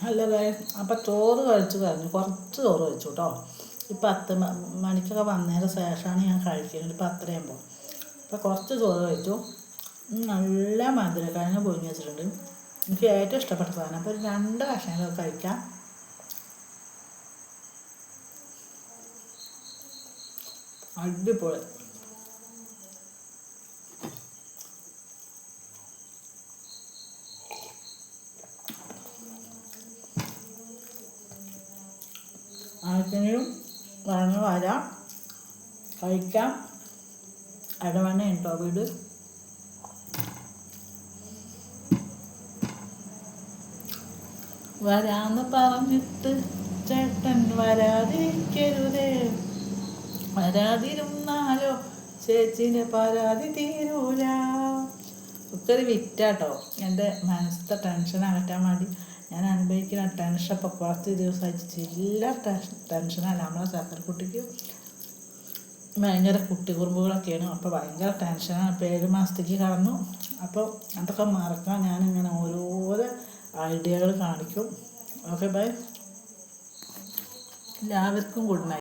അല്ല അപ്പം ചോറ് കഴിച്ചു കഴിഞ്ഞു, കുറച്ച് ചോറ് കഴിച്ചു കേട്ടോ. ഈ 10 മണിക്കൊക്കെ വന്നതിന് ശേഷമാണ് ഞാൻ കഴിക്കുന്നത്, 10:30 അപ്പോൾ കുറച്ച് ചോറ് കഴിച്ചു. നല്ല മധുരക്കിഴങ്ങ് പൊരിഞ്ഞ് വെച്ചിട്ടുണ്ട്, എനിക്ക് ഏറ്റവും ഇഷ്ടപ്പെട്ട സാധനം. അപ്പോൾ ഒരു 2 കഷ്ണങ്ങൾ കഴിക്കാം. അടിപൊളി. ആർക്കെങ്കിലും വേണമെങ്കിൽ വരാം, കഴിക്കാം. ഇടവണ്ണ ഉണ്ടോ വീട്? വരാന്ന് പറഞ്ഞിട്ട് ചേട്ടൻ വരാതിരിക്കരുതേ, വരാതിരുന്നാലോ ചേച്ചിൻ്റെ പരാതി തീരൂല. ഒക്കെ ഒരു വിറ്റാട്ടോ. എൻ്റെ മനസ്സിലത്തെ ടെൻഷൻ അകറ്റാൻ വേണ്ടി ഞാൻ അനുഭവിക്കുന്ന ടെൻഷൻ ഇപ്പോൾ കുറച്ച് ദിവസമായിട്ട് ചില്ലറ ടെൻഷനല്ല. നമ്മളെ ചക്കരക്കുട്ടിക്ക് ഭയങ്കര കുട്ടി കുറുമ്പുകളൊക്കെയാണ്. അപ്പോൾ ഭയങ്കര ടെൻഷനാണ്. ഇപ്പോൾ 7 മാസത്തേക്ക് കടന്നു. അപ്പോൾ അതൊക്കെ മറക്കാൻ ഞാനിങ്ങനെ ഓരോരോ ഐഡിയകൾ കാണിക്കും. Okay bye. എല്ലാവർക്കും ഗുഡ് നൈറ്റ്.